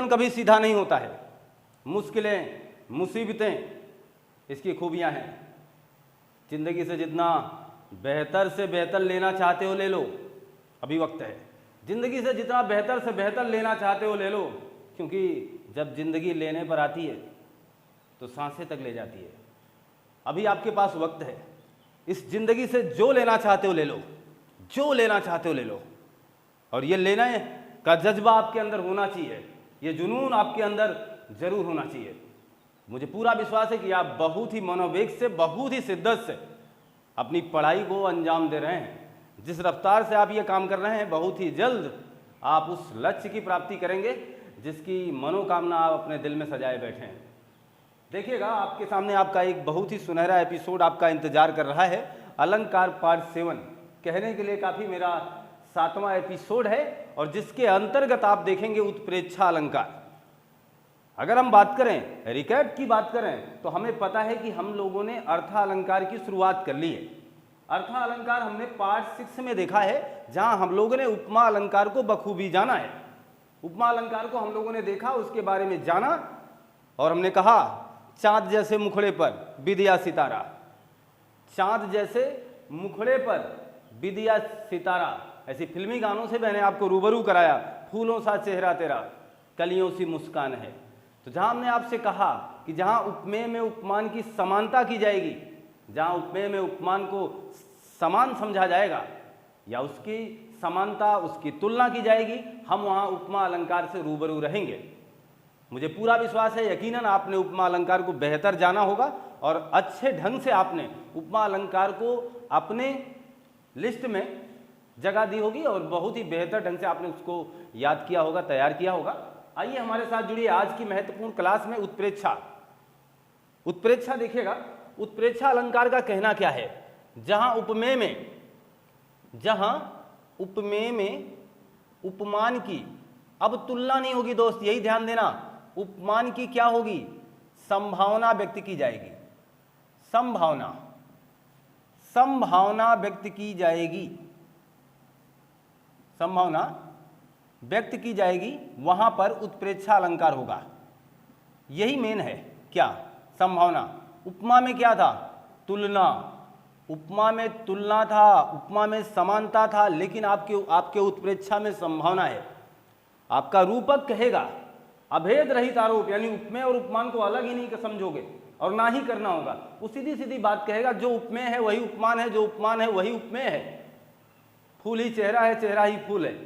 जीवन कभी सीधा नहीं होता है, मुश्किलें, मुसीबतें इसकी खूबियां हैं। जिंदगी से जितना बेहतर से बेहतर लेना चाहते हो ले लो, अभी वक्त है। जिंदगी से जितना बेहतर से बेहतर लेना चाहते हो ले लो, क्योंकि जब जिंदगी लेने पर आती है तो सांसें तक ले जाती है। अभी आपके पास वक्त है, इस जिंदगी से जो लेना चाहते हो ले लो, जो लेना चाहते हो ले लो। और ये लेने का जज्बा आपके अंदर होना चाहिए, ये जुनून आपके अंदर जरूर होना चाहिए। मुझे पूरा विश्वास है कि आप बहुत ही मनोवेग से, बहुत ही शिद्दत से अपनी पढ़ाई को अंजाम दे रहे हैं। जिस रफ्तार से आप ये काम कर रहे हैं, बहुत ही जल्द आप उस लक्ष्य की प्राप्ति करेंगे जिसकी मनोकामना आप अपने दिल में सजाए बैठे हैं। देखिएगा, आपके सामने आपका एक बहुत ही सुनहरा एपिसोड आपका इंतजार कर रहा है। अलंकार पार्ट 7 कहने के लिए काफ़ी मेरा 7वां एपिसोड है, और जिसके अंतर्गत आप देखेंगे उत्प्रेक्षा अलंकार। अगर हम बात करें, रिकैप की बात करें, तो हमें पता है कि हम लोगों ने अर्थालंकार की शुरुआत कर ली है। अर्थालंकार हमने पार्ट 6 में देखा है, जहां हम लोगों ने उपमा अलंकार को बखूबी जाना है। उपमा अलंकार को हम लोगों ने देखा, उसके बारे में जाना, और हमने कहा चांद जैसे मुखड़े पर विदिया सितारा, चांद जैसे मुखड़े पर विदिया सितारा, ऐसी फिल्मी गानों से मैंने आपको रूबरू कराया। फूलों सा चेहरा तेरा, कलियों सी मुस्कान है। तो जहां हमने आपसे कहा कि जहां उपमेय में उपमान की समानता की जाएगी, जहां उपमेय में उपमान को समान समझा जाएगा या उसकी समानता, उसकी तुलना की जाएगी, हम वहां उपमा अलंकार से रूबरू रहेंगे। मुझे पूरा विश्वास है, यकीनन आपने उपमा अलंकार को बेहतर जाना होगा और अच्छे ढंग से आपने उपमा अलंकार को अपने लिस्ट में जगह दी होगी और बहुत ही बेहतर ढंग से आपने उसको याद किया होगा, तैयार किया होगा। आइए हमारे साथ जुड़िए आज की महत्वपूर्ण क्लास में। उत्प्रेक्षा, उत्प्रेक्षा देखिएगा, उत्प्रेक्षा अलंकार का कहना क्या है। जहां उपमेय में उपमान की अब तुलना नहीं होगी दोस्त, यही ध्यान देना। उपमान की क्या होगी, संभावना व्यक्त की जाएगी। संभावना, संभावना व्यक्त की जाएगी, संभावना व्यक्त की जाएगी, वहां पर उत्प्रेक्षा अलंकार होगा। यही मेन है, क्या, संभावना। उपमा में क्या था, तुलना। उपमा में तुलना था, उपमा में समानता था, लेकिन आपके उत्प्रेक्षा में संभावना है। आपका रूपक कहेगा अभेद रहित आरोप, यानी उपमेय और उपमान को अलग ही नहीं समझोगे और ना ही करना होगा। वो सीधी सीधी बात कहेगा, जो उपमेय है वही उपमान है, जो उपमान है वही उपमेय है। फूल ही चेहरा है, चेहरा ही फूल है।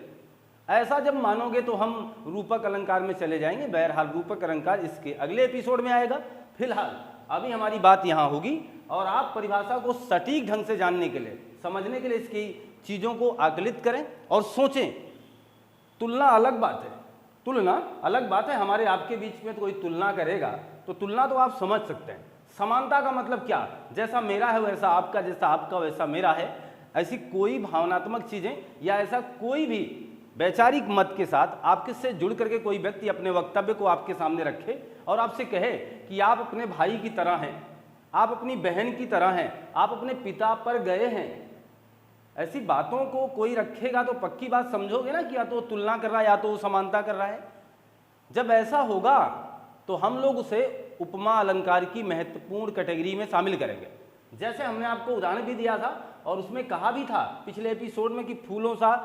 ऐसा जब मानोगे तो हम रूपक अलंकार में चले जाएंगे। बहरहाल रूपक अलंकार इसके अगले एपिसोड में आएगा। फिलहाल अभी हमारी बात यहाँ होगी, और आप परिभाषा को सटीक ढंग से जानने के लिए, समझने के लिए इसकी चीज़ों को आकलित करें और सोचें। तुलना अलग बात है, तुलना अलग बात है। हमारे आपके बीच में तो कोई तुलना करेगा तो तुलना तो आप समझ सकते हैं। समानता का मतलब क्या, जैसा मेरा है वैसा आपका, जैसा आपका वैसा मेरा है। ऐसी कोई भावनात्मक चीज़ें या ऐसा कोई भी वैचारिक मत के साथ आपके से जुड़ करके कोई व्यक्ति अपने वक्तव्य को आपके सामने रखे और आपसे कहे कि आप अपने भाई की तरह हैं, आप अपनी बहन की तरह हैं, आप अपने पिता पर गए हैं, ऐसी बातों को कोई रखेगा तो पक्की बात समझोगे ना कि या तो तुलना कर रहा है या तो समानता कर रहा है। जब ऐसा होगा तो हम लोग उसे उपमा अलंकार की महत्वपूर्ण कैटेगरी में शामिल करेंगे। जैसे हमने आपको उदाहरण भी दिया था और उसमें कहा भी था पिछले एपिसोड में कि फूलों सा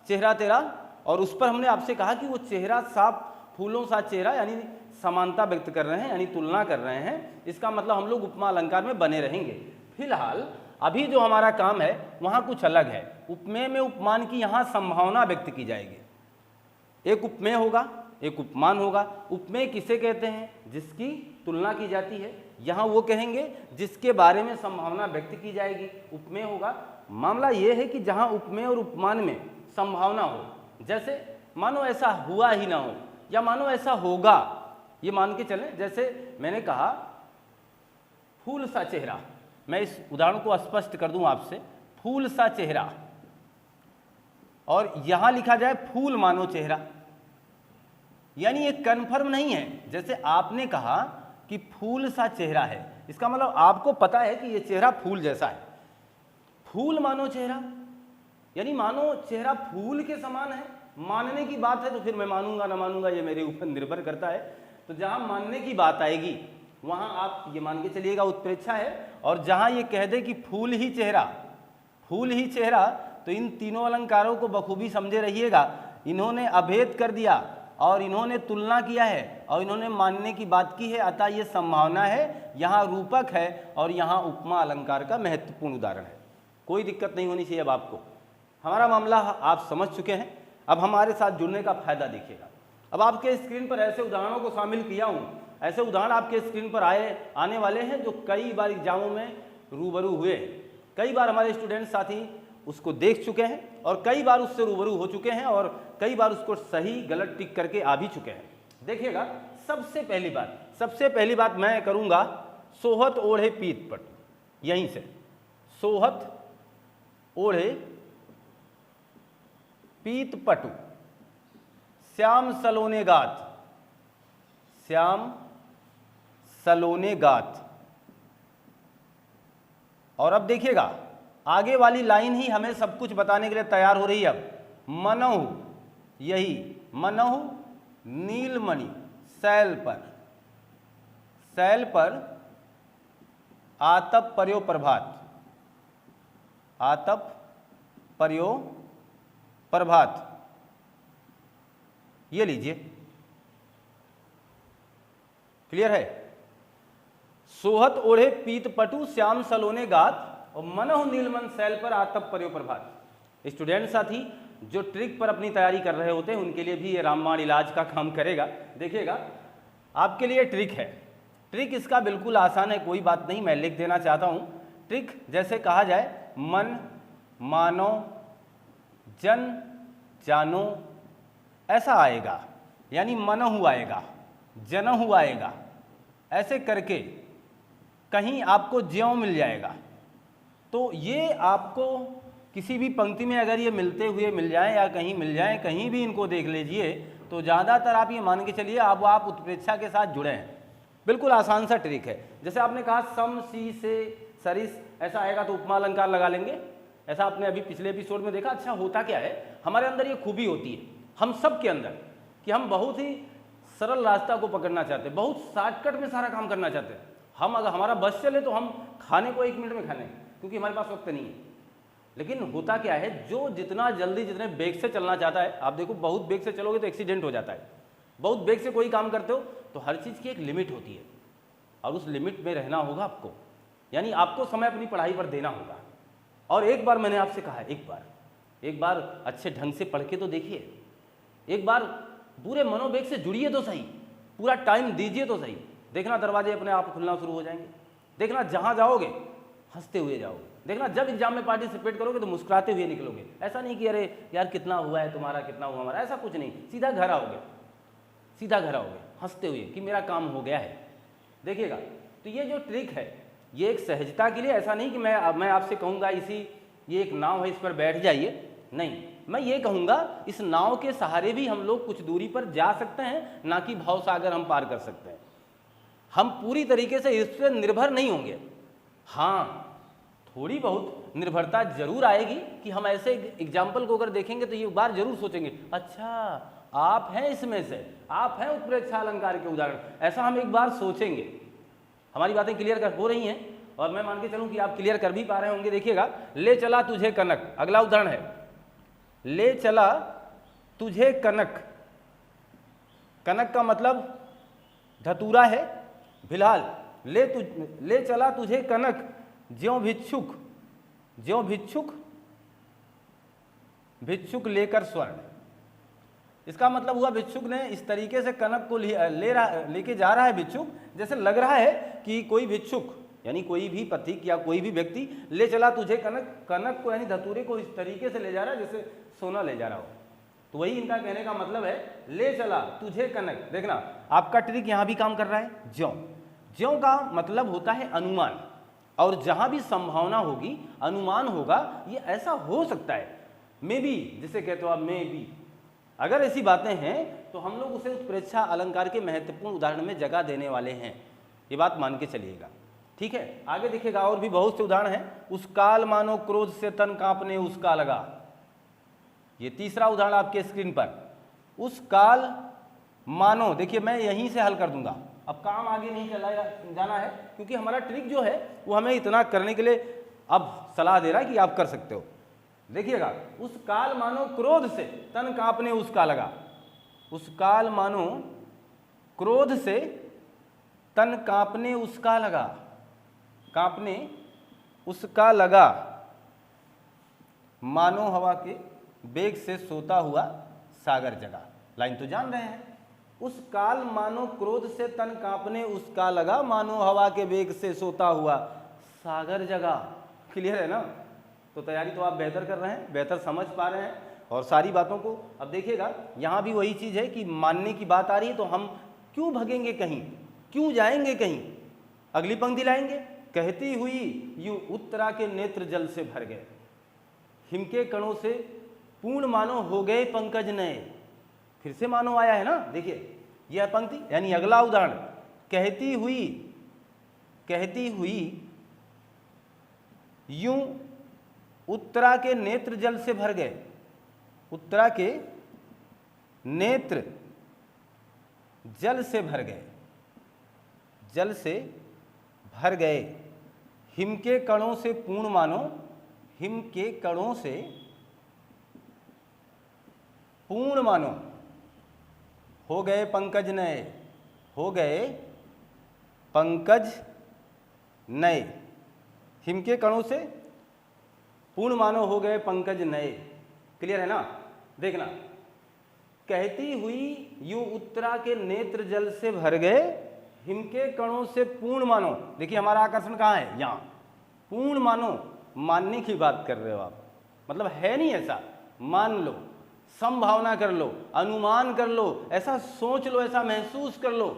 चेहरा तेरा, और उस पर हमने आपसे कहा कि वो चेहरा साफ फूलों सा चेहरा यानी समानता व्यक्त कर रहे हैं, यानी तुलना कर रहे हैं। इसका मतलब हम लोग उपमा अलंकार में बने रहेंगे। फिलहाल अभी जो हमारा काम है वहाँ कुछ अलग है। उपमेय में उपमान की यहाँ संभावना व्यक्त की जाएगी। एक उपमेय होगा, एक उपमान होगा। उपमेय किसे कहते हैं, जिसकी तुलना की जाती है। यहाँ वो कहेंगे जिसके बारे में संभावना व्यक्त की जाएगी, उपमेय होगा। मामला ये है कि जहाँ उपमेय और उपमान में संभावना हो, जैसे मानो ऐसा हुआ ही ना हो या मानो ऐसा होगा, ये मान के चलें। जैसे मैंने कहा फूल सा चेहरा, मैं इस उदाहरण को स्पष्ट कर दूं आपसे, फूल सा चेहरा, और यहां लिखा जाए फूल मानो चेहरा, यानी ये कन्फर्म नहीं है। जैसे आपने कहा कि फूल सा चेहरा है, इसका मतलब आपको पता है कि ये चेहरा फूल जैसा है। फूल मानो चेहरा यानी मानो चेहरा फूल के समान है, मानने की बात है तो फिर मैं मानूंगा ना मानूंगा ये मेरे ऊपर निर्भर करता है। तो जहां मानने की बात आएगी वहां आप ये मान के चलिएगा उत्प्रेक्षा है। और जहां ये कह दे कि फूल ही चेहरा, फूल ही चेहरा, तो इन तीनों अलंकारों को बखूबी समझे रहिएगा। इन्होंने अभेद कर दिया और इन्होंने तुलना किया है और इन्होंने मानने की बात की है, अतः ये संभावना है, यहाँ रूपक है और यहाँ उपमा अलंकार का महत्वपूर्ण उदाहरण है। कोई दिक्कत नहीं होनी चाहिए। अब आपको हमारा मामला आप समझ चुके हैं, अब हमारे साथ जुड़ने का फायदा देखिएगा। अब आपके स्क्रीन पर ऐसे उदाहरणों को शामिल किया हूँ, ऐसे उदाहरण आपके स्क्रीन पर आने वाले हैं जो कई बार एग्जामों में रूबरू हुए। कई बार हमारे स्टूडेंट साथी उसको देख चुके हैं और कई बार उससे रूबरू हो चुके हैं और कई बार उसको सही गलत टिक करके आ भी चुके हैं। देखिएगा, सबसे पहली बात मैं करूंगा, सोहत ओढ़े पीत पट, यहीं से सोहत ओढ़े पीत पटु, श्याम सलोने गात, श्याम सलोने गात। और अब देखिएगा, आगे वाली लाइन ही हमें सब कुछ बताने के लिए तैयार हो रही है। अब मनहु, यही मनहु नीलमणि शैल पर, शैल पर आतप पर्यो प्रभात, आतप पर्यो प्रभात, ये लीजिए, क्लियर है। सोहत ओढ़े पीत पटु श्याम सलोने गात और मनहु नीलमन शैल पर आतप पर्यो प्रभात। स्टूडेंट साथी जो ट्रिक पर अपनी तैयारी कर रहे होते हैं उनके लिए भी ये रामबाण इलाज का काम करेगा। देखिएगा, आपके लिए ट्रिक है, ट्रिक इसका बिल्कुल आसान है, कोई बात नहीं, मैं लिख देना चाहता हूं। ट्रिक जैसे कहा जाए, मन मानो जन जानो, ऐसा आएगा, यानी मनहु आएगा, जनहु आएगा, ऐसे करके कहीं आपको ज्यों मिल जाएगा। तो ये आपको किसी भी पंक्ति में अगर ये मिलते हुए मिल जाए या कहीं मिल जाए, कहीं भी इनको देख लीजिए, तो ज़्यादातर आप ये मान के चलिए अब आप उत्प्रेक्षा के साथ जुड़े हैं। बिल्कुल आसान सा ट्रिक है। जैसे आपने कहा सम सी से सरिस, ऐसा आएगा तो उपमा अलंकार लगा लेंगे। ऐसा आपने अभी पिछले एपिसोड में देखा। अच्छा, होता क्या है, हमारे अंदर ये खूबी होती है, हम सब के अंदर, कि हम बहुत ही सरल रास्ता को पकड़ना चाहते हैं, बहुत शॉर्टकट में सारा काम करना चाहते हैं। हम अगर हमारा बस चले तो हम खाने को 1 मिनट में खा लेंगे, क्योंकि हमारे पास वक्त नहीं है। लेकिन होता क्या है, जो जितना जल्दी जितने बेग से चलना चाहता है, आप देखो बहुत बेग से चलोगे तो एक्सीडेंट हो जाता है। बहुत बेग से कोई काम करते हो तो हर चीज़ की एक लिमिट होती है और उस लिमिट में रहना होगा आपको, यानी आपको समय अपनी पढ़ाई पर देना होगा। और एक बार मैंने आपसे कहा है, एक बार अच्छे ढंग से पढ़ के तो देखिए, एक बार पूरे मनोवेग से जुड़िए तो सही, पूरा टाइम दीजिए तो सही। देखना दरवाजे अपने आप खुलना शुरू हो जाएंगे। देखना जहाँ जाओगे हंसते हुए जाओगे। देखना जब एग्जाम में पार्टिसिपेट करोगे तो मुस्कुराते हुए निकलोगे। ऐसा नहीं कि अरे यार कितना हुआ है तुम्हारा, कितना हुआ हमारा, ऐसा कुछ नहीं। सीधा घर आओगे, सीधा घर आओगे हंसते हुए कि मेरा काम हो गया है। देखिएगा, तो ये जो ट्रिक है ये एक सहजता के लिए, ऐसा नहीं कि मैं आपसे कहूँगा ये एक नाव है इस पर बैठ जाइए, नहीं। मैं ये कहूँगा इस नाव के सहारे भी हम लोग कुछ दूरी पर जा सकते हैं, ना कि भाव सागर हम पार कर सकते हैं। हम पूरी तरीके से इस पर निर्भर नहीं होंगे। हाँ, थोड़ी बहुत निर्भरता जरूर आएगी कि हम ऐसे एग्जाम्पल को अगर देखेंगे तो ये बार जरूर सोचेंगे, अच्छा आप हैं इसमें से, आप हैं उत्प्रेक्षा अलंकार के उदाहरण, ऐसा हम एक बार सोचेंगे। हमारी बातें क्लियर हो रही हैं और मैं मान के चलूं कि आप क्लियर कर भी पा रहे होंगे। देखिएगा, ले चला तुझे कनक, अगला उदाहरण है, ले चला तुझे कनक। कनक का मतलब धतूरा है। फिलहाल ले चला तुझे कनक, ज्यों भिक्षुक, ज्यों भिक्षुक, भिक्षुक लेकर स्वर्ण। इसका मतलब हुआ भिक्षुक ने इस तरीके से कनक को लेके जा रहा है भिक्षुक, जैसे लग रहा है कि कोई भिक्षुक यानी कोई भी पथिक या कोई भी व्यक्ति ले चला तुझे कनक, कनक को यानी धतूरे को इस तरीके से ले जा रहा है जैसे सोना ले जा रहा हो। तो वही इनका कहने का मतलब है, ले चला तुझे कनक। देखना आपका ट्रिक यहां भी काम कर रहा है। ज्यों, ज्यों का मतलब होता है अनुमान, और जहां भी संभावना होगी, अनुमान होगा, ये ऐसा हो सकता है, मे बी, जिसे कहते हो आप मे बी। अगर ऐसी बातें हैं तो हम लोग उसे उत्प्रेक्षा अलंकार के महत्वपूर्ण उदाहरण में जगह देने वाले हैं, ये बात मान के चलिएगा। ठीक है, आगे देखिएगा, और भी बहुत से उदाहरण हैं। उस काल मानो क्रोध से तन कांपने उसका लगा, ये तीसरा उदाहरण आपके स्क्रीन पर, उस काल मानो, देखिए मैं यहीं से हल कर दूंगा, अब काम आगे नहीं चला जाना है क्योंकि हमारा ट्रिक जो है वो हमें इतना करने के लिए अब सलाह दे रहा है कि आप कर सकते हो। देखिएगा, उस काल मानो क्रोध से तन कांपने उसका लगा, उस काल मानो क्रोध से तन कांपने उसका लगा, कांपने उसका लगा, मानो हवा के वेग से सोता हुआ सागर जगा। लाइन तो जान रहे हैं, उस काल मानो क्रोध से तन कांपने उसका लगा, मानो हवा के वेग से सोता हुआ सागर जगा। क्लियर है ना? तो तैयारी तो आप बेहतर कर रहे हैं, बेहतर समझ पा रहे हैं और सारी बातों को। अब देखिएगा, यहाँ भी वही चीज़ है कि मानने की बात आ रही है, तो हम क्यों भगेंगे कहीं, क्यों जाएंगे कहीं। अगली पंक्ति लाएंगे, कहती हुई यूं उत्तरा के नेत्र जल से भर गए, हिम के कणों से पूर्ण मानो हो गए पंकज नए। फिर से मानो आया है ना, देखिए यह पंक्ति यानी अगला उदाहरण, कहती हुई यूं उत्तरा के नेत्र जल से भर गए, उत्तरा के नेत्र जल से भर गए, जल से भर गए, हिम के कणों से पूर्ण मानो, हिम के कणों से पूर्ण मानो हो गए पंकज नए, हो गए पंकज नए, हिम के कणों से पूर्ण मानो हो गए पंकज नए। क्लियर है ना? देखना, कहती हुई यूं उत्तरा के नेत्र जल से भर गए, हिम के कणों से पूर्ण मानो। देखिए हमारा आकर्षण कहाँ है? यहाँ पूर्ण मानो, मानने की बात कर रहे हो आप, मतलब है नहीं ऐसा, मान लो, संभावना कर लो, अनुमान कर लो, ऐसा सोच लो, ऐसा महसूस कर लो।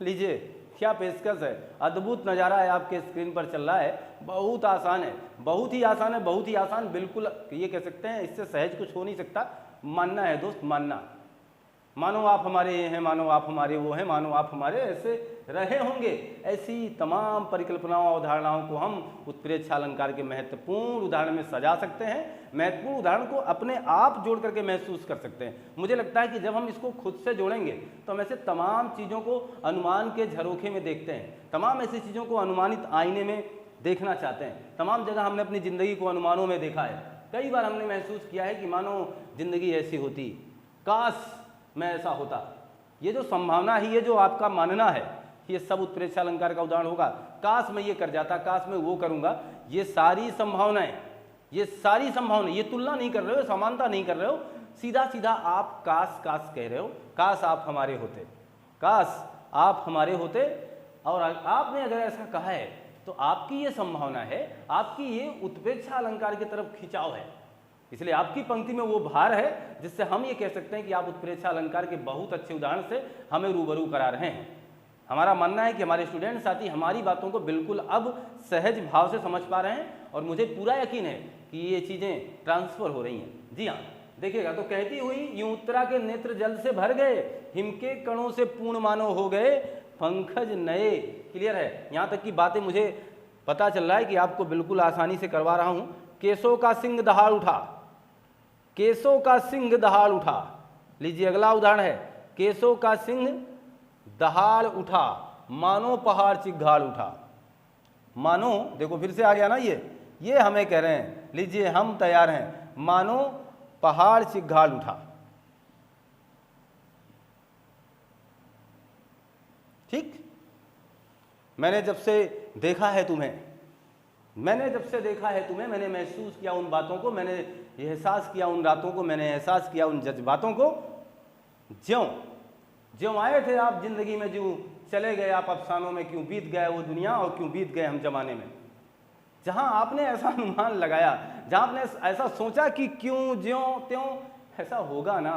लीजिए क्या पेशकश है, अद्भुत नज़ारा है आपके स्क्रीन पर चल रहा है। बहुत आसान है, बहुत ही आसान है, बहुत ही आसान, बिल्कुल ये कह सकते हैं इससे सहज कुछ हो नहीं सकता। मानना है दोस्त, मानना। मानो आप हमारे ये हैं, मानो आप हमारे वो हैं, मानो आप हमारे ऐसे रहे होंगे। ऐसी तमाम परिकल्पनाओं और धारणाओं को हम उत्प्रेक्षा अलंकार के महत्वपूर्ण उदाहरण में सजा सकते हैं। महत्वपूर्ण उदाहरण को अपने आप जोड़ करके महसूस कर सकते हैं। मुझे लगता है कि जब हम इसको खुद से जोड़ेंगे तो हम ऐसे तमाम चीज़ों को अनुमान के झरोखे में देखते हैं, तमाम ऐसी चीज़ों को अनुमानित आईने में देखना चाहते हैं। तमाम जगह हमने अपनी ज़िंदगी को अनुमानों में देखा है। कई बार हमने महसूस किया है कि मानो ज़िंदगी ऐसी होती, काश मैं ऐसा होता। ये जो संभावना ही है, जो आपका मानना है, ये सब उत्प्रेक्षा अलंकार का उदाहरण होगा। काश मैं ये कर जाता, काश मैं वो करूँगा। ये सारी संभावनाएं, ये सारी संभावनाएं, ये तुलना नहीं कर रहे हो, समानता नहीं कर रहे हो, सीधा सीधा आप काश काश कह रहे हो। काश आप हमारे होते, काश आप हमारे होते। और आपने अगर ऐसा कहा है तो आपकी ये संभावना है, आपकी ये उत्प्रेक्षा अलंकार की तरफ खिंचाव है। इसलिए आपकी पंक्ति में वो भार है जिससे हम ये कह सकते हैं कि आप उत्प्रेक्षा अलंकार के बहुत अच्छे उदाहरण से हमें रूबरू करा रहे हैं। हमारा मानना है कि हमारे स्टूडेंट साथी हमारी बातों को बिल्कुल अब सहज भाव से समझ पा रहे हैं और मुझे पूरा यकीन है कि ये चीज़ें ट्रांसफर हो रही हैं। जी हाँ, देखिएगा, तो कहती हुई यूं उत्तरा के नेत्र जल से भर गए, हिम के कणों से पूर्ण मानो हो गए पंकज नए। क्लियर है? यहाँ तक की बातें मुझे पता चल रहा है कि आपको बिल्कुल आसानी से करवा रहा हूँ। केसों का सिंह दहाड़ उठा, केसों का सिंह दहाड़ उठा। लीजिए अगला उदाहरण है, केसों का सिंह दहाड़ उठा, मानो पहाड़ चिघाड़ उठा। मानो, देखो फिर से आ गया ना, ये हमें कह रहे हैं। लीजिए हम तैयार हैं, मानो पहाड़ चिघाड़ उठा। ठीक, मैंने जब से देखा है तुम्हें, मैंने जब से देखा है तुम्हें, मैंने महसूस किया उन बातों को, मैंने एहसास किया उन रातों को, मैंने एहसास किया उन जज्बातों को। ज्यों ज्यों आए थे आप जिंदगी में, ज्यों चले गए आप अफसानों में, क्यों बीत गए वो दुनिया और क्यों बीत गए हम जमाने में। जहां आपने ऐसा अनुमान लगाया, जहां आपने ऐसा सोचा कि क्यों ज्यों त्यों ऐसा होगा ना,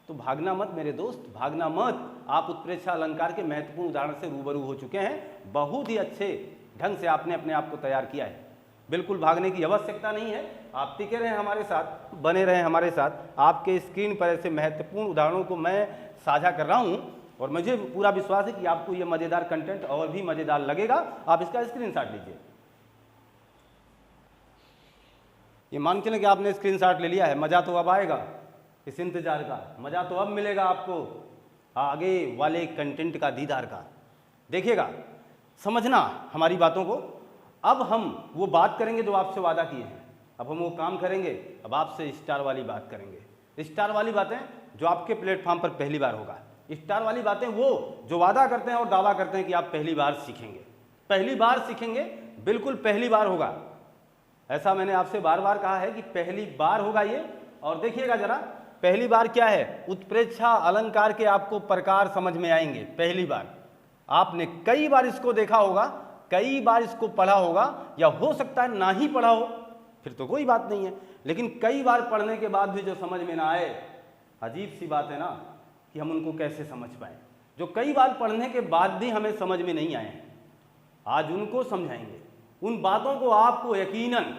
तो भागना मत मेरे दोस्त, भागना मत। आप उत्प्रेक्षा अलंकार के महत्वपूर्ण उदाहरण से रूबरू हो चुके हैं। बहुत ही अच्छे ढंग से आपने अपने आप को तैयार किया है। बिल्कुल भागने की आवश्यकता नहीं है। आप टिके रहें हमारे साथ, बने रहें हमारे साथ। आपके स्क्रीन पर ऐसे महत्वपूर्ण उदाहरणों को मैं साझा कर रहा हूं और मुझे पूरा विश्वास है कि आपको ये मज़ेदार कंटेंट और भी मज़ेदार लगेगा। आप इसका स्क्रीनशॉट लीजिए। ये मान के चलें कि आपने स्क्रीनशॉट ले लिया है, मज़ा तो अब आएगा इस इंतजार का, मज़ा तो अब मिलेगा आपको आगे वाले कंटेंट का, दीदार का। देखिएगा, समझना हमारी बातों को। अब हम वो बात करेंगे जो आपसे वादा किए हैं, अब हम वो काम करेंगे। अब आपसे स्टार वाली बात करेंगे। स्टार वाली बातें जो आपके प्लेटफॉर्म पर पहली बार होगा। स्टार वाली बातें वो जो वादा करते हैं और दावा करते हैं कि आप पहली बार सीखेंगे, पहली बार सीखेंगे, बिल्कुल पहली बार होगा। ऐसा मैंने आपसे बार बार कहा है कि पहली बार होगा ये। और देखिएगा जरा, पहली बार क्या है, उत्प्रेक्षा अलंकार के आपको प्रकार समझ में आएंगे। पहली बार आपने कई बार इसको देखा होगा, कई बार इसको पढ़ा होगा, या हो सकता है ना ही पढ़ा हो, फिर तो कोई बात नहीं है। लेकिन कई बार पढ़ने के बाद भी जो समझ में ना आए, अजीब सी बात है ना कि हम उनको कैसे समझ पाए। जो कई बार पढ़ने के बाद भी हमें समझ में नहीं आए, आज उनको समझाएंगे। उन बातों को आपको यकीनन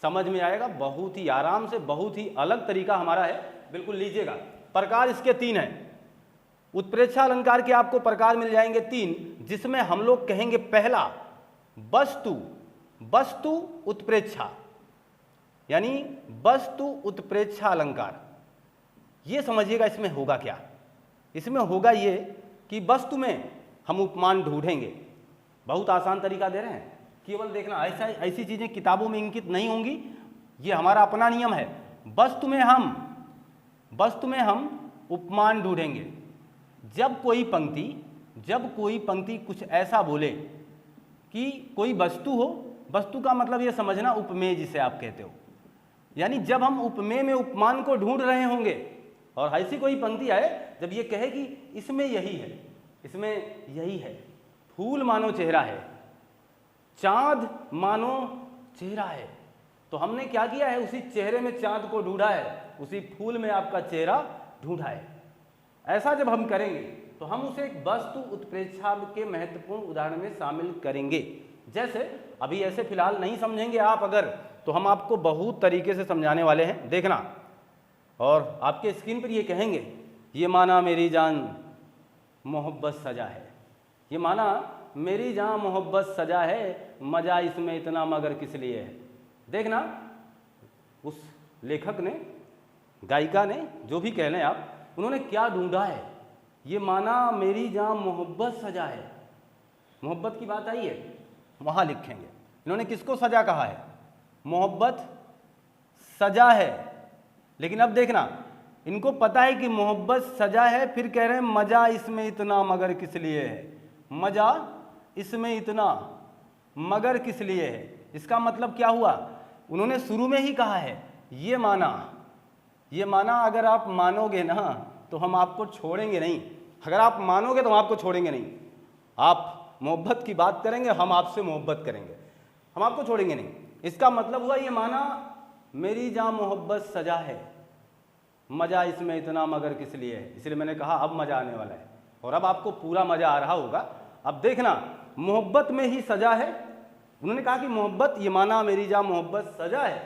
समझ में आएगा, बहुत ही आराम से, बहुत ही अलग तरीका हमारा है। बिल्कुल लीजिएगा, प्रकार इसके 3 हैं। उत्प्रेक्षा अलंकार के आपको प्रकार मिल जाएंगे 3, जिसमें हम लोग कहेंगे पहला वस्तु, वस्तु उत्प्रेक्षा, यानी वस्तु उत्प्रेक्षा अलंकार। ये समझिएगा इसमें होगा क्या। इसमें होगा ये कि वस्तु में हम उपमान ढूंढेंगे। बहुत आसान तरीका दे रहे हैं, केवल देखना, ऐसी चीजें किताबों में इंकित नहीं होंगी, ये हमारा अपना नियम है। वस्तु में हम उपमान ढूंढेंगे। जब कोई पंक्ति कुछ ऐसा बोले कि कोई वस्तु हो, वस्तु का मतलब ये समझना उपमेय जिसे आप कहते हो, यानी जब हम उपमेय में उपमान को ढूंढ रहे होंगे और ऐसी कोई पंक्ति आए जब ये कहे कि इसमें यही है, इसमें यही है, फूल मानो चेहरा है, चांद मानो चेहरा है, तो हमने क्या किया है, उसी चेहरे में चांद को ढूंढा है, उसी फूल में आपका चेहरा ढूंढा है। ऐसा जब हम करेंगे तो हम उसे एक वस्तु उत्प्रेक्षा के महत्वपूर्ण उदाहरण में शामिल करेंगे। जैसे अभी ऐसे फिलहाल नहीं समझेंगे आप अगर, तो हम आपको बहुत तरीके से समझाने वाले हैं, देखना। और आपके स्क्रीन पर ये कहेंगे, ये माना मेरी जान मोहब्बत सजा है, ये माना मेरी जान मोहब्बत सजा है, मजा इसमें इतना मगर किस लिए है। देखना, उस लेखक ने, गायिका ने, जो भी कह लें आप, उन्होंने क्या ढूंढा है। ये माना मेरी जान मोहब्बत सजा है, मोहब्बत की बात आई है, वहां लिखेंगे। इन्होंने किसको सजा कहा है, मोहब्बत सजा है। लेकिन अब देखना, इनको पता है कि मोहब्बत सजा है, फिर कह रहे हैं मजा इसमें इतना मगर किस लिए है, मजा इसमें इतना मगर किस लिए है। इसका मतलब क्या हुआ, उन्होंने शुरू में ही कहा है ये माना अगर आप मानोगे ना तो हम आपको छोड़ेंगे नहीं, अगर आप मानोगे तो हम आपको छोड़ेंगे नहीं। आप मोहब्बत की बात करेंगे, हम आपसे मोहब्बत करेंगे, हम आपको छोड़ेंगे नहीं। इसका मतलब हुआ ये माना मेरी जान मोहब्बत सजा है, मजा इसमें इतना मगर किस लिए है। इसलिए मैंने कहा अब मजा आने वाला है, और अब आपको पूरा मजा आ रहा होगा। अब देखना, मोहब्बत में ही सजा है। उन्होंने कहा कि मोहब्बत, ये माना मेरी जान मोहब्बत सजा है,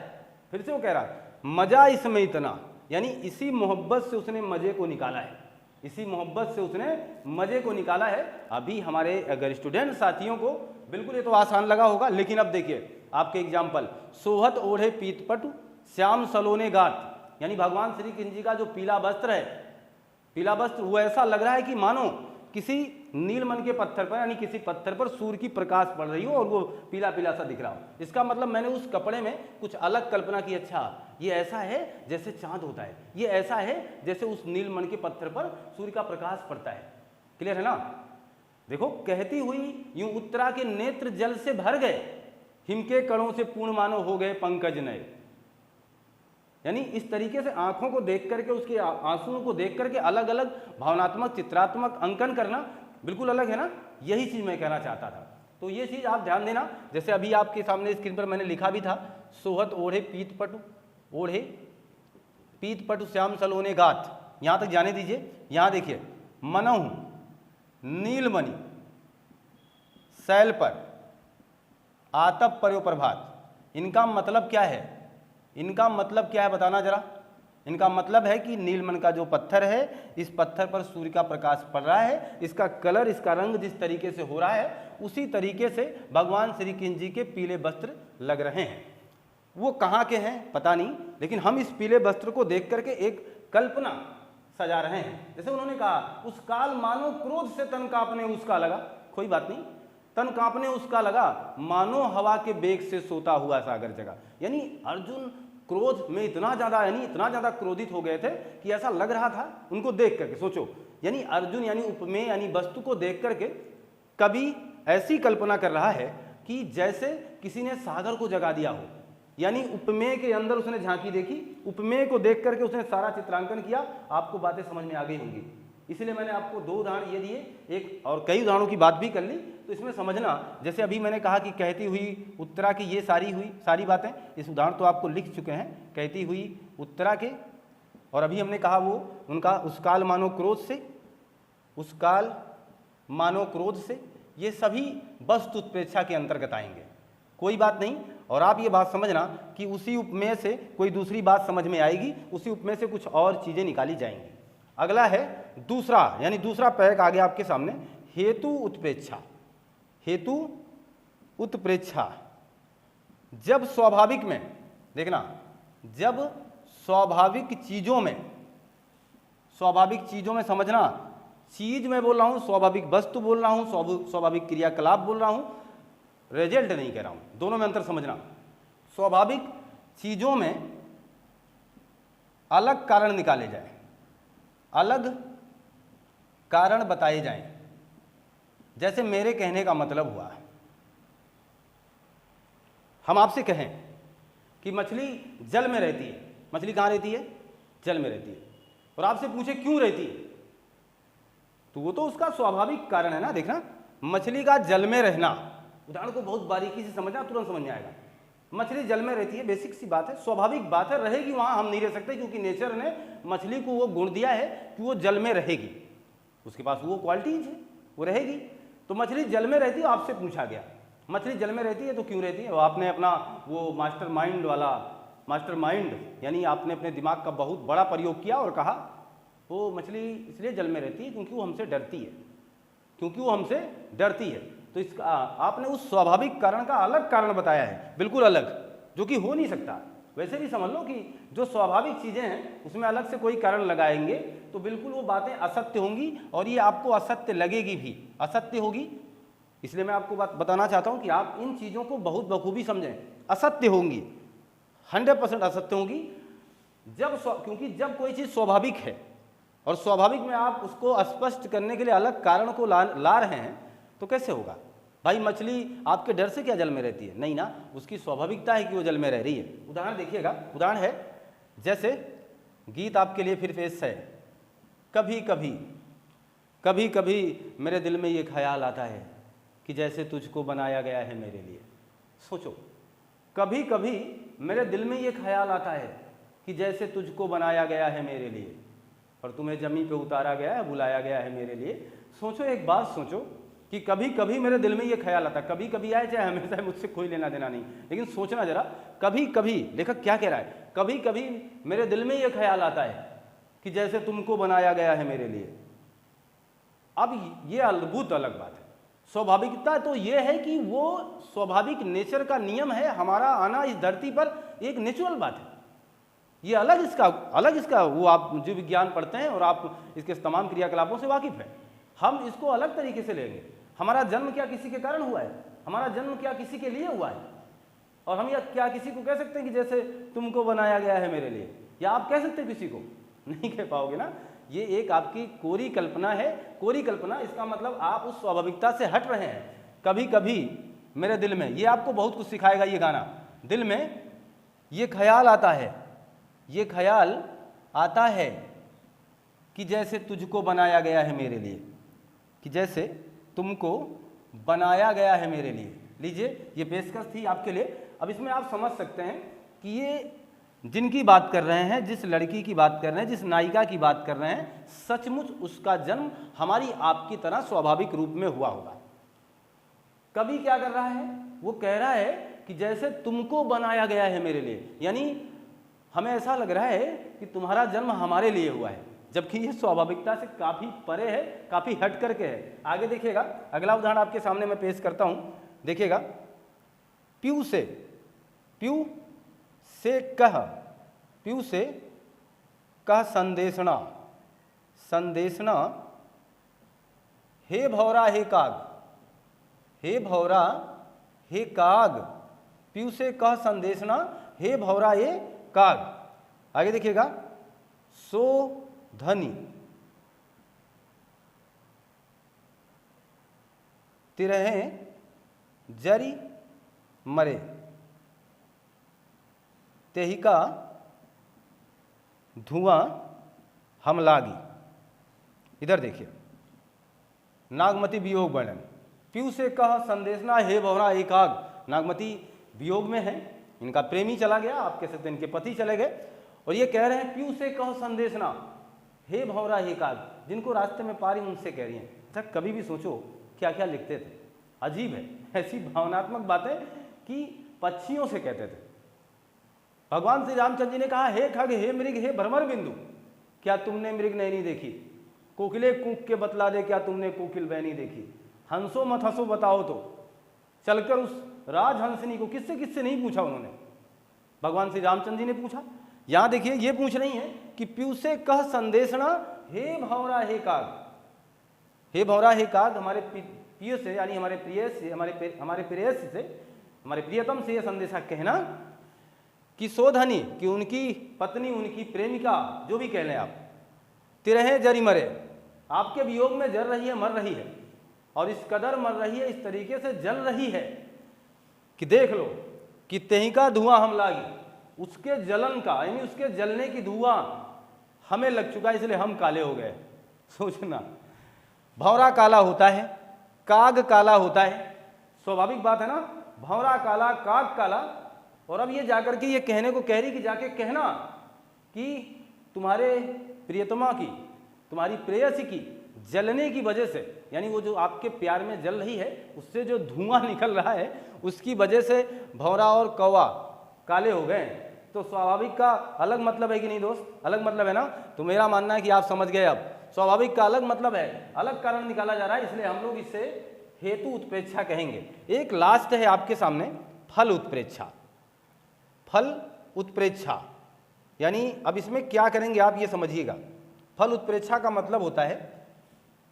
फिर से वो कह रहा है मजा इसमें इतना, यानी इसी मोहब्बत से उसने मजे को निकाला है, इसी मोहब्बत से उसने मजे को निकाला है। अभी हमारे अगर स्टूडेंट साथियों को बिल्कुल ये तो आसान लगा होगा, लेकिन अब देखिए आपके एग्जाम्पल, सोहत ओढ़े पीतपटु श्याम सलोने गात, यानी भगवान श्री कृष्ण जी का जो पीला वस्त्र है, पीला वस्त्र, वो ऐसा लग रहा है कि मानो किसी नीलमन के पत्थर पर, यानी किसी पत्थर पर सूर्य की प्रकाश पड़ रही हो और वो पीला पीला सा दिख रहा हो। इसका मतलब मैंने उस कपड़े में कुछ अलग कल्पना की, अच्छा ये ऐसा है जैसे चांद होता है, ये ऐसा है जैसे उस नीलमन के पत्थर पर सूर्य का प्रकाश पड़ता है। क्लियर है ना। देखो, कहती हुई यूं उत्तरा के नेत्र जल से भर गए, हिम के कणों से पूर्ण मानो हो गए पंकज नए, यानी इस तरीके से आंखों को देख करके, उसके आंसुओं को देख करके अलग अलग भावनात्मक चित्रात्मक अंकन करना बिल्कुल अलग है ना। यही चीज मैं कहना चाहता था। तो ये चीज आप ध्यान देना। जैसे अभी आपके सामने स्क्रीन पर मैंने लिखा भी था, सोहत ओढ़े पीतपटु श्याम सलोने गात, यहां तक जाने दीजिए। यहां देखिए, मनहु नीलमणि शैल पर आतप पर्यो प्रभात, इनका मतलब क्या है, इनका मतलब क्या है बताना जरा। इनका मतलब है कि नीलमणि का जो पत्थर है, इस पत्थर पर सूर्य का प्रकाश पड़ रहा है, इसका कलर, इसका रंग जिस तरीके से हो रहा है, उसी तरीके से भगवान श्री कृष्ण जी के पीले वस्त्र लग रहे हैं। वो कहाँ के हैं पता नहीं, लेकिन हम इस पीले वस्त्र को देख करके एक कल्पना सजा रहे हैं। जैसे उन्होंने कहा उस काल मानो क्रोध से तन कांपने उसका लगा, कोई बात नहीं, तन कांपने उसका लगा, मानो हवा के बेग से सोता हुआ सागर जगा। यानी अर्जुन क्रोध में इतना ज़्यादा क्रोधित हो गए थे कि ऐसा लग रहा था उनको देख करके। सोचो, यानी अर्जुन यानी उपमेय यानी वस्तु को देख करके कभी ऐसी कल्पना कर रहा है कि जैसे किसी ने सागर को जगा दिया हो। यानी उपमेय के अंदर उसने झांकी देखी, उपमेय को देख करके उसने सारा चित्रांकन किया। आपको बातें समझ में आ गई होंगी, इसलिए मैंने आपको 2 उदाहरण ये दिए, एक और कई उदाहरणों की बात भी कर ली। तो इसमें समझना, जैसे अभी मैंने कहा कि कहती हुई उत्तरा की ये सारी बातें, इस उदाहरण तो आपको लिख चुके हैं, कहती हुई उत्तरा के, और अभी हमने कहा वो उनका उस काल मानो क्रोध से, उस काल मानो क्रोध से, ये सभी वस्तु उत्प्रेक्षा के अंतर्गत आएंगे, कोई बात नहीं। और आप ये बात समझना कि उसी उपमेय से कोई दूसरी बात समझ में आएगी, उसी उपमेय से कुछ और चीज़ें निकाली जाएंगी। अगला है दूसरा, यानी दूसरा पैक आ गया आपके सामने, हेतु उत्प्रेक्षा। हेतु उत्प्रेक्षा जब स्वाभाविक में, देखना, जब स्वाभाविक चीज़ों में समझना, चीज में बोल रहा हूं, स्वाभाविक वस्तु बोल रहा हूं, स्वाभाविक क्रियाकलाप बोल रहा हूं, रिजल्ट नहीं कह रहा हूं, दोनों में अंतर समझना। स्वाभाविक चीजों में अलग कारण निकाले जाए, अलग कारण बताए जाएं। जैसे मेरे कहने का मतलब हुआ, हम आपसे कहें कि मछली जल में रहती है, मछली कहाँ रहती है? जल में रहती है, और आपसे पूछे क्यों रहती है, तो वो तो उसका स्वाभाविक कारण है ना। देखना, मछली का जल में रहना, उदाहरण को बहुत बारीकी से समझना, तुरंत समझ में आएगा। मछली जल में रहती है, बेसिक सी बात है, स्वाभाविक बात है, रहेगी वहां, हम नहीं रह सकते, क्योंकि नेचर ने मछली को वो गुण दिया है कि वो जल में रहेगी, उसके पास वो क्वालिटीज है, वो रहेगी। तो मछली जल में रहती है, आपसे पूछा गया मछली जल में रहती है तो क्यों रहती है, और आपने अपना वो मास्टरमाइंड यानी आपने अपने दिमाग का बहुत बड़ा प्रयोग किया और कहा वो मछली इसलिए जल में रहती है क्योंकि वो हमसे डरती है, तो इसका आपने उस स्वाभाविक कारण का अलग कारण बताया है, बिल्कुल अलग, जो कि हो नहीं सकता। वैसे भी समझ लो कि जो स्वाभाविक चीज़ें हैं उसमें अलग से कोई कारण लगाएंगे तो बिल्कुल वो बातें असत्य होंगी, और ये आपको असत्य लगेगी भी, असत्य होगी। इसलिए मैं आपको बात बताना चाहता हूँ कि आप इन चीज़ों को बहुत बखूबी समझें, असत्य होंगी, 100% असत्य होंगी। क्योंकि जब कोई चीज़ स्वाभाविक है और स्वाभाविक में आप उसको स्पष्ट करने के लिए अलग कारण को ला रहे हैं, तो कैसे होगा भाई? मछली आपके डर से क्या जल में रहती है? नहीं ना, उसकी स्वाभाविकता है कि वो जल में रह रही है। उदाहरण देखिएगा, उदाहरण है जैसे गीत आपके लिए फिर पेश है, कभी कभी मेरे दिल में ये ख्याल आता है कि जैसे तुझको बनाया गया है मेरे लिए। सोचो, कभी कभी मेरे दिल में ये ख्याल आता है कि जैसे तुझको बनाया गया है मेरे लिए, और तुम्हें जमीन पे उतारा गया है, बुलाया गया है मेरे लिए। सोचो, एक बात सोचो कि कभी कभी मेरे दिल में ये ख्याल आता है, कभी कभी आए चाहे हमेशा, मुझसे कोई लेना देना नहीं, लेकिन सोचना जरा, कभी कभी, लेखक क्या कह रहा है, कभी कभी मेरे दिल में ये ख्याल आता है कि जैसे तुमको बनाया गया है मेरे लिए। अब ये अद्भुत अलग बात है। स्वाभाविकता तो ये है कि वो स्वाभाविक नेचर का नियम है, हमारा आना इस धरती पर एक नेचुरल बात है। ये अलग इसका वो आप जीव विज्ञान पढ़ते हैं और आप इसके तमाम क्रियाकलापों से वाकिफ हैं। हम इसको अलग तरीके से लेंगे। हमारा जन्म क्या किसी के कारण हुआ है? हमारा जन्म क्या किसी के लिए हुआ है? और हम या क्या किसी को कह सकते हैं कि जैसे तुमको बनाया गया है मेरे लिए? या आप कह सकते हैं किसी को? नहीं कह पाओगे ना। ये एक आपकी कोरी कल्पना है। कोरी कल्पना, इसका मतलब आप उस स्वाभाविकता से हट रहे हैं। कभी कभी मेरे दिल में, ये आपको बहुत कुछ सिखाएगा ये गाना। दिल में ये ख्याल आता है कि जैसे तुझको बनाया गया है मेरे लिए, कि जैसे तुमको बनाया गया है मेरे लिए। लीजिए, ये पेशकश थी आपके लिए। अब इसमें आप समझ सकते हैं कि ये जिनकी बात कर रहे हैं, जिस लड़की की बात कर रहे हैं, जिस नायिका की बात कर रहे हैं, सचमुच उसका जन्म हमारी आपकी तरह स्वाभाविक रूप में हुआ होगा। कभी क्या कर रहा है? वो कह रहा है कि जैसे तुमको बनाया गया है मेरे लिए, यानी हमें ऐसा लग रहा है कि तुम्हारा जन्म हमारे लिए हुआ है, जबकि ये स्वाभाविकता से काफ़ी परे है, काफ़ी हट करके है। आगे देखिएगा, अगला उदाहरण आपके सामने मैं पेश करता हूँ। देखिएगा, प्यू से कह, प्यू से कह संदेशना, संदेशना हे भौरा हे काग, हे भौरा हे काग, प्यू से कह संदेशना हे भौरा हे काग। आगे देखिएगा, सो धनी तिरहे जरी मरे, तेही का धुआं हम लागी। इधर देखिए, नागमती वियोग वर्णन, प्यू से कह संदेशना हे भौरा एक आग। नागमती वियोग में है, इनका प्रेमी चला गया, आपके साथ इनके पति चले गए, और ये कह रहे हैं प्यू से कह संदेशना हे भौरा हे काग, जिनको रास्ते में पा रही उनसे कह रही हैं। अच्छा, कभी भी सोचो क्या क्या लिखते थे, अजीब है, ऐसी भावनात्मक बातें कि पक्षियों से कहते थे। भगवान श्री रामचंद्र जी ने कहा हे खग हे मृग हे भ्रमर बिंदु, क्या तुमने मृग नहीं देखी, कोकिले कूक के बतला दे क्या तुमने कोकिल बहनी देखी, हंसो मत हंसो बताओ तो, चलकर उस राजहंसनी को किससे किससे नहीं पूछा उन्होंने, भगवान श्री रामचंद्र जी ने पूछा। यहां देखिए ये पूछ रही हैं कि प्यू से कह संदेशना हे भौरा हे काग, हे भौरा हे काग, हमारे प्रिय से यानी हमारे प्रिय से, हमारे प्रेयसी से, हमारे प्रियतम से यह संदेशा कहना कि सोधनी, कि उनकी पत्नी, उनकी प्रेमिका, जो भी कह लें आप, तिरहे जरी मरे, आपके वियोग में जल रही है, मर रही है, और इस कदर मर रही है, इस तरीके से जल रही है कि देख लो कि तेही का धुआं हम लागी, उसके जलन का यानी उसके जलने की धुआं हमें लग चुका है, इसलिए हम काले हो गए। सोचना, भौरा काला होता है, काग काला होता है, स्वाभाविक बात है ना, भौरा काला काग काला। और अब ये जाकर के ये कहने को कह रही कि जाके कहना कि तुम्हारे प्रियतमा की, तुम्हारी प्रेयसी की जलने की वजह से, यानी वो जो आपके प्यार में जल रही है उससे जो धुआं निकल रहा है उसकी वजह से भौरा और कौवा काले हो गए। तो स्वाभाविक का अलग मतलब है कि नहीं दोस्त, अलग मतलब है ना। तो मेरा मानना है कि आप समझ गए, अब स्वाभाविक का अलग मतलब है, अलग कारण निकाला जा रहा है, इसलिए हम लोग इसे हेतु उत्प्रेक्षा कहेंगे। एक लास्ट है आपके सामने, फल उत्प्रेक्षा। फल उत्प्रेक्षा यानी अब इसमें क्या करेंगे आप ये समझिएगा। फल उत्प्रेक्षा का मतलब होता है,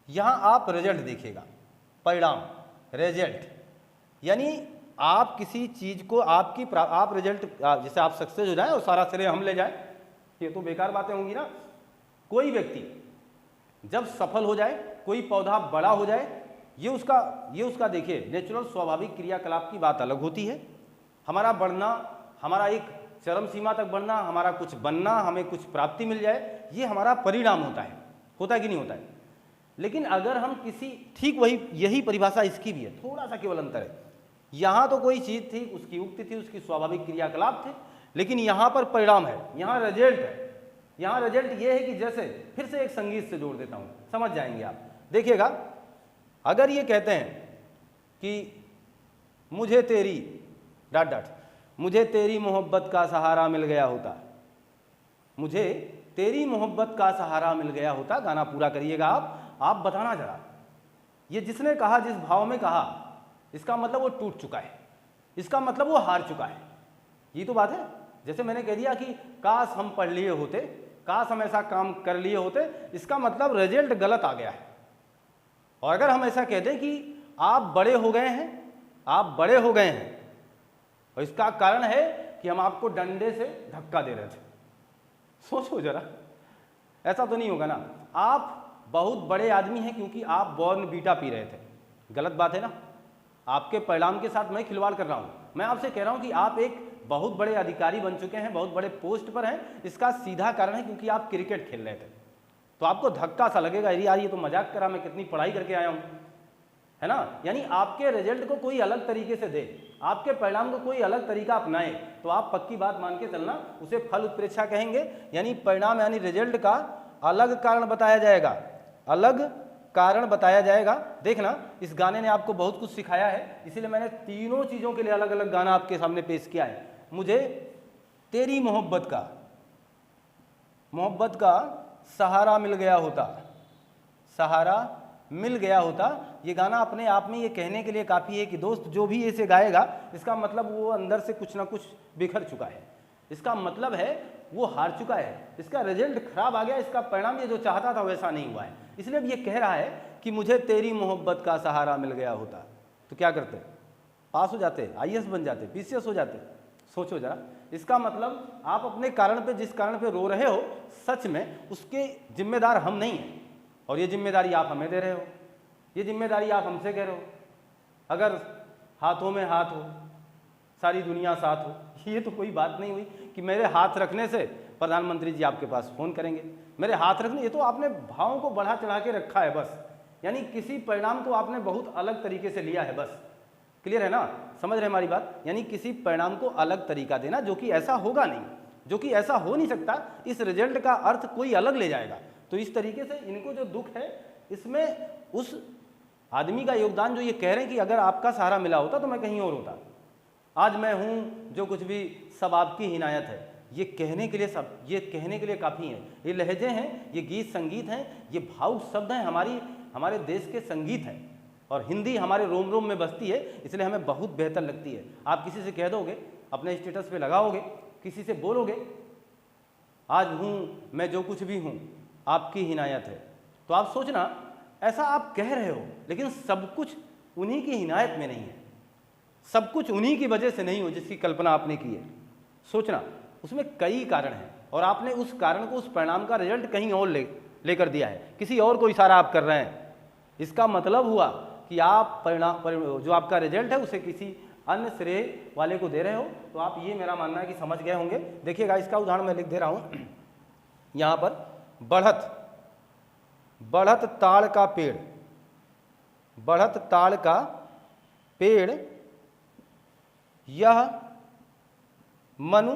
यहां आप रिजल्ट देखिएगा, परिणाम, रिजल्ट, यानी आप किसी चीज को आप रिजल्ट, जैसे आप सक्सेस हो जाए और सारा श्रेय हम ले जाए, ये तो बेकार बातें होंगी ना। कोई व्यक्ति जब सफल हो जाए, कोई पौधा बड़ा हो जाए, ये उसका देखिए नेचुरल स्वाभाविक क्रियाकलाप की बात अलग होती है। हमारा बढ़ना, हमारा एक चरम सीमा तक बढ़ना, हमारा कुछ बनना, हमें कुछ प्राप्ति मिल जाए, ये हमारा परिणाम होता है कि नहीं होता है। लेकिन अगर हम किसी, ठीक वही यही परिभाषा इसकी भी है, थोड़ा सा केवल अंतर है। यहाँ तो कोई चीज़ थी, उसकी उक्ति थी, उसकी स्वाभाविक क्रियाकलाप थे, लेकिन यहाँ पर परिणाम है, यहाँ रिजल्ट है। यहाँ रिजल्ट ये है कि जैसे फिर से एक संगीत से जोड़ देता हूँ, समझ जाएंगे आप। देखिएगा, अगर ये कहते हैं कि मुझे तेरी ... मुझे तेरी मोहब्बत का सहारा मिल गया होता, मुझे तेरी मोहब्बत का सहारा मिल गया होता, गाना पूरा करिएगा आप बताना जरा, ये जिसने कहा, जिस भाव में कहा, इसका मतलब वो टूट चुका है, इसका मतलब वो हार चुका है, ये तो बात है। जैसे मैंने कह दिया कि काश हम पढ़ लिए होते, काश हम ऐसा काम कर लिए होते, इसका मतलब रिजल्ट गलत आ गया है। और अगर हम ऐसा कह दें कि आप बड़े हो गए हैं, आप बड़े हो गए हैं, और इसका कारण है कि हम आपको डंडे से धक्का दे रहे थे, सोचो जरा, ऐसा तो नहीं होगा ना। आप बहुत बड़े आदमी हैं क्योंकि आप बॉर्नवीटा पी रहे थे, गलत बात है ना। आपके परिणाम के साथ मैं खिलवाड़ कर रहा हूं, मैं आपसे कह रहा हूं कि आप एक बहुत बड़े अधिकारी बन चुके हैं, बहुत बड़े पोस्ट पर हैं, इसका सीधा कारण है क्योंकि आप क्रिकेट खेल रहे थे। तो आपको धक्का सा लगेगा, यार ये तो मजाक करा, मैं कितनी पढ़ाई करके आया हूं, है ना। यानी आपके रिजल्ट को कोई अलग तरीके से दे, आपके परिणाम को कोई अलग तरीका अपनाए, तो आप पक्की बात मान के चलना, उसे फल उत्प्रेक्षा कहेंगे। यानी परिणाम यानी रिजल्ट का अलग कारण बताया जाएगा, अलग कारण बताया जाएगा। देखना, इस गाने ने आपको बहुत कुछ सिखाया है, इसीलिए मैंने तीनों चीज़ों के लिए अलग अलग गाना आपके सामने पेश किया है। मुझे तेरी मोहब्बत का सहारा मिल गया होता, सहारा मिल गया होता, ये गाना अपने आप में ये कहने के लिए काफ़ी है कि दोस्त जो भी इसे गाएगा, इसका मतलब वो अंदर से कुछ ना कुछ बिखर चुका है, इसका मतलब है वो हार चुका है, इसका रिजल्ट खराब आ गया, इसका परिणाम ये जो चाहता था वैसा नहीं हुआ है। इसलिए अब ये कह रहा है कि मुझे तेरी मोहब्बत का सहारा मिल गया होता तो क्या करते, पास हो जाते, आईएएस बन जाते, पीसीएस हो जाते। सोचो जरा, इसका मतलब आप अपने कारण पे, जिस कारण पे रो रहे हो, सच में उसके जिम्मेदार हम नहीं हैं, और ये जिम्मेदारी आप हमें दे रहे हो, ये जिम्मेदारी आप हमसे कह रहे हो। अगर हाथों में हाथ हो, सारी दुनिया साथ हो, ये तो कोई बात नहीं हुई कि मेरे हाथ रखने से प्रधानमंत्री जी आपके पास फ़ोन करेंगे। मेरे हाथ रखने, ये तो आपने भावों को बढ़ा चढ़ा के रखा है बस, यानी किसी परिणाम को आपने बहुत अलग तरीके से लिया है बस। क्लियर है ना, समझ रहे हमारी बात? यानी किसी परिणाम को अलग तरीका देना जो कि ऐसा होगा नहीं, जो कि ऐसा हो नहीं सकता, इस रिजल्ट का अर्थ कोई अलग ले जाएगा। तो इस तरीके से इनको जो दुख है, इसमें उस आदमी का योगदान जो ये कह रहे हैं कि अगर आपका सहारा मिला होता तो मैं कहीं और होता, आज मैं हूँ जो कुछ भी सब आपकी हिनायत है, ये कहने के लिए सब, ये कहने के लिए काफ़ी है। ये लहजे हैं, ये गीत संगीत हैं, ये भावुक शब्द हैं, हमारे देश के संगीत हैं, और हिंदी हमारे रोम रोम में बसती है, इसलिए हमें बहुत बेहतर लगती है। आप किसी से कह दोगे, अपने स्टेटस पे लगाओगे, किसी से बोलोगे आज हूँ मैं जो कुछ भी हूँ आपकी हिनायत है, तो आप सोचना ऐसा आप कह रहे हो, लेकिन सब कुछ उन्हीं की हिनायत में नहीं है, सब कुछ उन्हीं की वजह से नहीं हो जिसकी कल्पना आपने की है। सोचना, उसमें कई कारण हैं, और आपने उस कारण को, उस परिणाम का रिजल्ट कहीं और लेकर दिया है, किसी और को इशारा आप कर रहे हैं। इसका मतलब हुआ कि आप जो आपका रिजल्ट है उसे किसी अन्य श्रेय वाले को दे रहे हो। तो आप, ये मेरा मानना है कि समझ गए होंगे। देखिएगा, इसका उदाहरण मैं लिख दे रहा हूँ यहाँ पर। बढ़त ताड़ का पेड़, बढ़त ताड़ का पेड़, यह मनु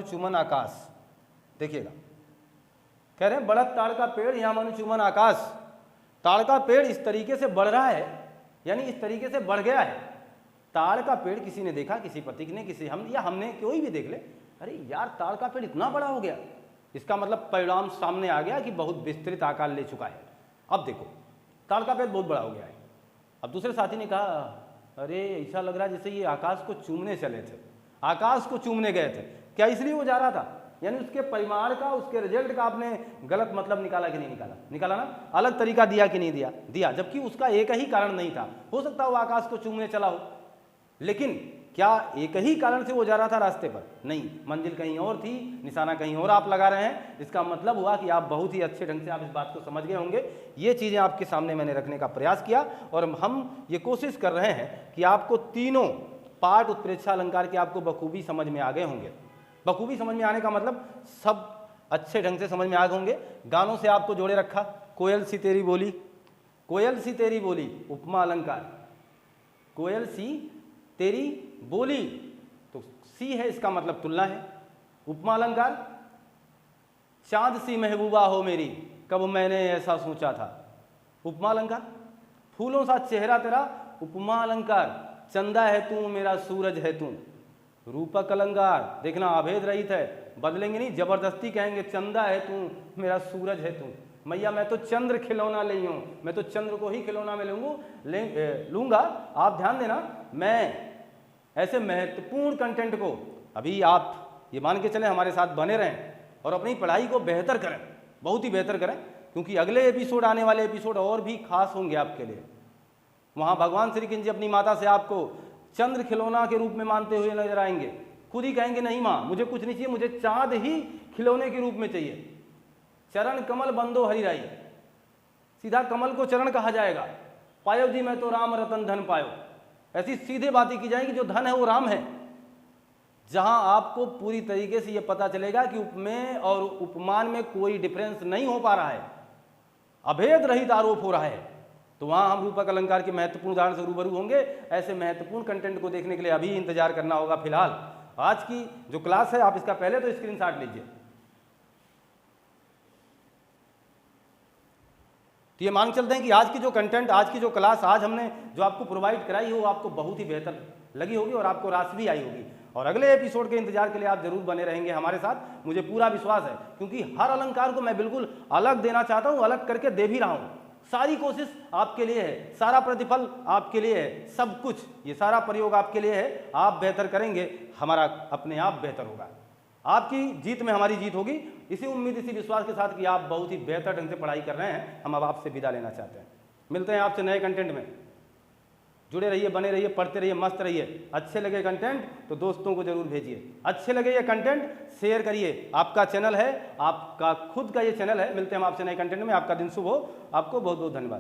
चुमन आकाश। देखिएगा, कह रहे हैं बढ़त ताड़ का पेड़, यह मनु चुमन आकाश। ताड़ का पेड़ इस तरीके से बढ़ रहा है, यानी इस तरीके से बढ़ गया है। ताड़ का पेड़ किसी ने देखा, किसी प्रतीक ने, किसी हमने, कोई भी देख ले, अरे यार ताड़ का पेड़ इतना बड़ा हो गया, इसका मतलब परिणाम सामने आ गया कि बहुत विस्तृत आकार ले चुका है। अब देखो, ताड़ का पेड़ बहुत बड़ा हो गया है। अब दूसरे साथी ने कहा, अरे ऐसा लग रहा है जैसे ये आकाश को चूमने चले थे, आकाश को चूमने गए थे। क्या इसलिए वो जा रहा था? यानी उसके परिमाण का, उसके रिजल्ट का आपने गलत मतलब निकाला कि नहीं निकाला? निकाला ना। अलग तरीका दिया कि नहीं दिया, जबकि उसका एक ही कारण नहीं था। हो सकता है वो आकाश को चूमने चला हो, लेकिन क्या एक ही कारण से वो जा रहा था रास्ते पर? नहीं, मंजिल कहीं और थी, निशाना कहीं और आप लगा रहे हैं। इसका मतलब हुआ कि आप बहुत ही अच्छे ढंग से आप इस बात को समझ गए होंगे। ये चीज़ें आपके सामने मैंने रखने का प्रयास किया, और हम ये कोशिश कर रहे हैं कि आपको तीनों पाठ उत्प्रेक्षा अलंकार के आपको बखूबी समझ में आ गए होंगे। बखूबी समझ में आने का मतलब सब अच्छे ढंग से समझ में आ गए होंगे। गानों से आपको जोड़े रखा, कोयल सी तेरी बोली, कोयल सी तेरी बोली उपमा अलंकार, कोयल सी तेरी बोली, तो सी है, इसका मतलब तुलना है। उपमा अलंकार, चांद सी महबूबा हो मेरी, कब मैंने ऐसा सोचा था। उपमा अलंकार, फूलों सा चेहरा तेरा, उपमा अलंकार, चंदा है तू मेरा सूरज है तू। रूपक अलंकार, देखना अभेद रहित है, बदलेंगे नहीं, जबरदस्ती कहेंगे चंदा है तू मेरा सूरज है तू। मैया मैं तो चंद्र खिलौना ले हूँ, मैं तो चंद्र को ही खिलौना में लूँगा। आप ध्यान देना, मैं ऐसे महत्वपूर्ण कंटेंट को, अभी आप ये मान के चलें हमारे साथ बने रहें और अपनी पढ़ाई को बेहतर करें, बहुत ही बेहतर करें, क्योंकि अगले एपिसोड, आने वाले एपिसोड और भी खास होंगे आपके लिए। वहाँ भगवान श्री कृष्ण जी अपनी माता से आपको चंद्र खिलौना के रूप में मानते हुए नजर आएंगे। खुद ही कहेंगे, नहीं माँ मुझे कुछ नहीं चाहिए, मुझे चाँद ही खिलौने के रूप में चाहिए। चरण कमल बंदो हरिराई, सीधा कमल को चरण कहा जाएगा। पायो जी मैं तो राम रतन धन पायो, ऐसी सीधे बातें की जाएंगी, जो धन है वो राम है। जहां आपको पूरी तरीके से ये पता चलेगा कि उपमेय और उपमान में कोई डिफरेंस नहीं हो पा रहा है, अभेद रहित आरोप हो रहा है, तो वहां हम रूपक अलंकार के महत्वपूर्ण उदाहरण से रूबरू होंगे। ऐसे महत्वपूर्ण कंटेंट को देखने के लिए अभी इंतजार करना होगा। फिलहाल आज की जो क्लास है, आप इसका पहले तो स्क्रीनशॉट लीजिए। तो ये मान चलते हैं कि आज की जो कंटेंट, आज की जो क्लास आज हमने जो आपको प्रोवाइड कराई है, वो आपको बहुत ही बेहतर लगी होगी और आपको रास भी आई होगी। और अगले एपिसोड के इंतजार के लिए आप जरूर बने रहेंगे हमारे साथ, मुझे पूरा विश्वास है, क्योंकि हर अलंकार को मैं बिल्कुल अलग देना चाहता हूँ, अलग करके दे भी रहा हूँ। सारी कोशिश आपके लिए है, सारा प्रतिफल आपके लिए है, सब कुछ, ये सारा प्रयोग आपके लिए है। आप बेहतर करेंगे, हमारा अपने आप बेहतर होगा, आपकी जीत में हमारी जीत होगी। इसी उम्मीद, इसी विश्वास के साथ कि आप बहुत ही बेहतर ढंग से पढ़ाई कर रहे हैं, हम अब आपसे विदा लेना चाहते हैं। मिलते हैं आपसे नए कंटेंट में। जुड़े रहिए, बने रहिए, पढ़ते रहिए, मस्त रहिए। अच्छे लगे कंटेंट तो दोस्तों को जरूर भेजिए, अच्छे लगे ये कंटेंट शेयर करिए। आपका चैनल है, आपका खुद का ये चैनल है। मिलते हैं हम आपसे नए कंटेंट में। आपका दिन शुभ हो, आपको बहुत बहुत धन्यवाद।